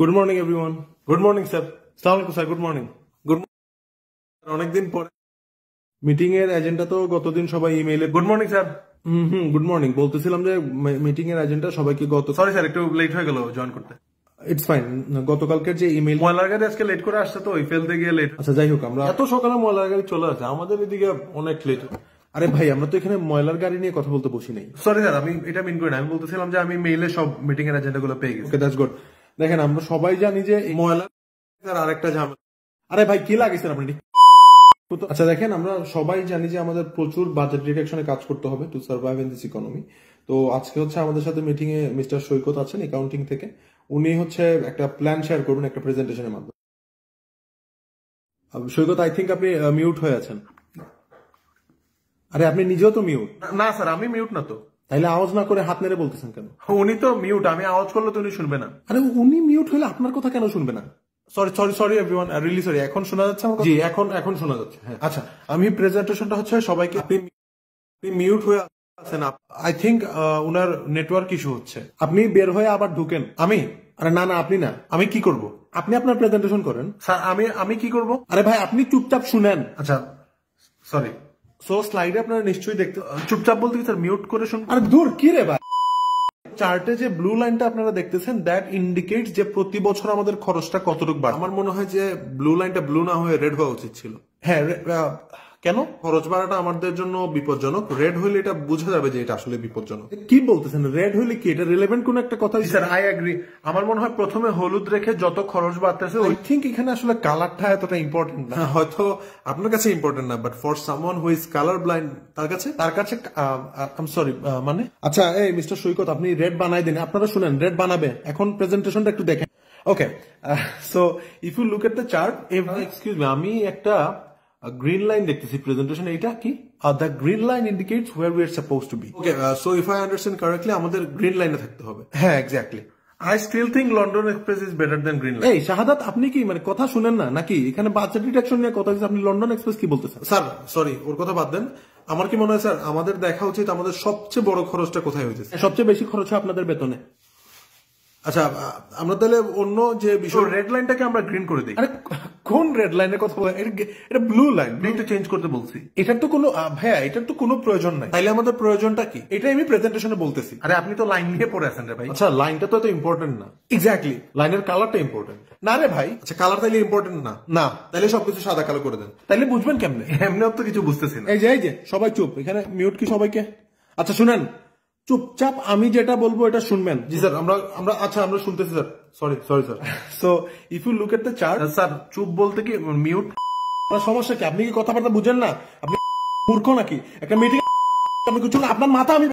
Good morning everyone. Good morning sir. আসসালামু আলাইকুম sir. Good morning. Good অনেকদিন পরে মিটিং এর এজেন্ডা তো গতদিন সবাই ইমেইলে। Good morning sir. Good morning. বলতেছিলাম যে মিটিং এর এজেন্ডা সবাইকে সরি স্যার, একটু লেট হয়ে গেল জয়েন করতে। It's fine. গতকালকের যে ইমেইল, ময়লার গাড়ি আজকে লেট করে আসছে তো ওই ফেলতে গিয়ে লেট। আচ্ছা যাই হোক, আমরা এত সকালে ময়লার গাড়ি চলে আসে, আমাদের এদিকে অনেক লেট। আরে ভাই, আমরা তো এখানে ময়লার গাড়ি নিয়ে কথা বলতে বসি নাই। সরি স্যার, আমি এটা মিন করি না। আমি বলতেছিলাম যে আমি মেইলে সব মিটিং এর এজেন্ডা গুলো পেয়ে গেছি। ওকে, দ্যাটস গুড। দেখেন, আমরা সবাই জানি যে ময়লার আরেকটা ঝামেলা। আরে ভাই, কি লাগিয়েছেন আপনি? আচ্ছা দেখেন, আমরা সবাই জানি যে আমাদের প্রচুর বাজেট ডিরেকশনে কাজ করতে হবে to survive in this economy. তো আজকে হচ্ছে আমাদের সাথে মিটিং এ মিস্টার সৈকত আছেন অ্যাকাউন্টিং থেকে। উনি হচ্ছে একটা প্ল্যান শেয়ার করবেন একটা প্রেজেন্টেশনের মাধ্যমে। সৈকত, আই থিঙ্ক আপনি মিউট হয়ে আছেন। আরে আপনি নিজেও তো মিউট। না স্যার, আমি মিউট না তো। তাইলে আওয়াজ না করে হাত নেড়ে বলতেছেন কেন? উনি তো মিউট, আমি আওয়াজ করলে তো উনি শুনবে না। আরে উনি মিউট হলে আপনার কথা কেন শুনবে না? Sorry sorry sorry everyone, really sorry. এখন শোনা যাচ্ছে আমার? জি, এখন শোনা যাচ্ছে। হ্যাঁ, আচ্ছা, আমি প্রেজেন্টেশনটা হচ্ছে সবাইকে। আপনি মিউট হয়ে আছেন। আই থিঙ্ক উনার নেটওয়ার্ক ইস্যু হচ্ছে। আপনি বের হয়ে আবার ঢুকেন। আমি? আরে না না, আপনি না। আমি কি করব? আপনি আপনার প্রেজেন্টেশন করেন। স্যার আমি কি করব? আরে ভাই, আপনি চুপচাপ শুনেন। আচ্ছা সরি। সো স্লাইডে আপনারা নিশ্চয়ই দেখতে। চুপচাপ বলতে কি স্যার, মিউট করে শুনুন। আরে দূর, কি রে ভাই? চার্টে যে ব্লু লাইনটা আপনারা দেখতেছেন, দ্যাট ইন্ডিকেটস যে প্রতি বছর আমাদের খরচটা কতটুকু বাড়ে। আমার মনে হয় যে ব্লু লাইনটা ব্লু না হয়ে রেড হওয়া উচিত ছিল। হ্যাঁ, কেন? খরচ বাড়াটা আমাদের জন্য বিপজ্জনক। রেড হইলে এটা বোঝা যাবে যে এটা আসলে বিপজ্জনক। কি বলতেছেন? রেড হইলে কি এটা রিলেভেন্ট কোন একটা কথা? Sir I agree. আমার মনে হয় প্রথমে হলুদ রেখে যত খরচ বাড়তেছে, আই থিঙ্ক এখানে আসলে কালারটা এতটা ইম্পর্টেন্ট না। হয়তো আপনার কাছে ইম্পর্টেন্ট না, but for someone who is colour blind, তার কাছে আই এম সরি মানে। আচ্ছা, এই মিস্টার সৈকত, আপনি রেড বানাই দিন। আপনারা শুনেন, রেড বানাবে। এখন প্রেজেন্টেশনটা একটু দেখেন। Okay, so if you look at the chart, excuse me, আমি একটা গ্রিন লাইন দেখতেছি প্রেজেন্টেশন। এটা কি? The green line indicates where we are suppose to be. Okay, so if I understand correctly, আমাদের গ্রিন লাইনে থাকতে হবে। হ্যাঁ, exactly. I still think London express is better than green line. এই শাহাদাত, আপনি কি মানে কথা শুনেন না নাকি? এখানে বাজেট ডিডাকশন নিয়ে কথা হচ্ছে, আপনি লন্ডন এক্সপ্রেস কি বলতেছেন? স্যার সরি, ওর কথা বাদ দেন। আমার কি মনে হয় স্যার, আমাদের দেখা উচিত আমাদের সবচেয়ে বড় খরচটা কোথায় হয়েছে। সবচেয়ে বেশি খরচ হয় আপনাদের বেতনে। আচ্ছা, আমরা তাহলে অন্য যে বিষয়, রেড লাইনটাকে আমরা গ্রিন করে দিই। আরে কোন রেড লাইনের কথা বলেন? এটা ব্লু লাইন। ব্লুটা চেঞ্জ করতে বলছি। এটার তো কোনো ভাইয়া, এটার তো কোনো প্রয়োজন নাই। তাইলে আমাদের প্রয়োজনটা কি? এটাই আমি প্রেজেন্টেশনে বলতেছি। আরে আপনি তো লাইন নিয়ে পড়ে আছেন রে ভাই। আচ্ছা, লাইনটা তো এত ইম্পর্টেন্ট না। এক্স্যাক্টলি, লাইনের কালারটা ইম্পর্টেন্ট না রে ভাই। আচ্ছা, কালার তাইলে ইম্পর্টেন্ট না? না, তাইলে সবকিছু সাদা কালো করে দেন। তাইলে বুঝবেন কেমনে? এমনি তো কিছু বুঝতেছি না। এই যে সবাই চুপ। এখানে মিউট কি সবাইকে? আচ্ছা শুনেন, চুপচাপ আমি যেটা বলবো এটা শুনবেন। জি স্যার, আমরা শুনতেছি sir. Sorry sir. So if you look at the chart, sir চুপ বলতে কি মিউট? সমস্যা কি? আপনি কি কথাবার্তা বুঝেন না? আপনি মূর্খ নাকি? একটা মিটিং আপনি কিছু না, আপনার মাথা আমি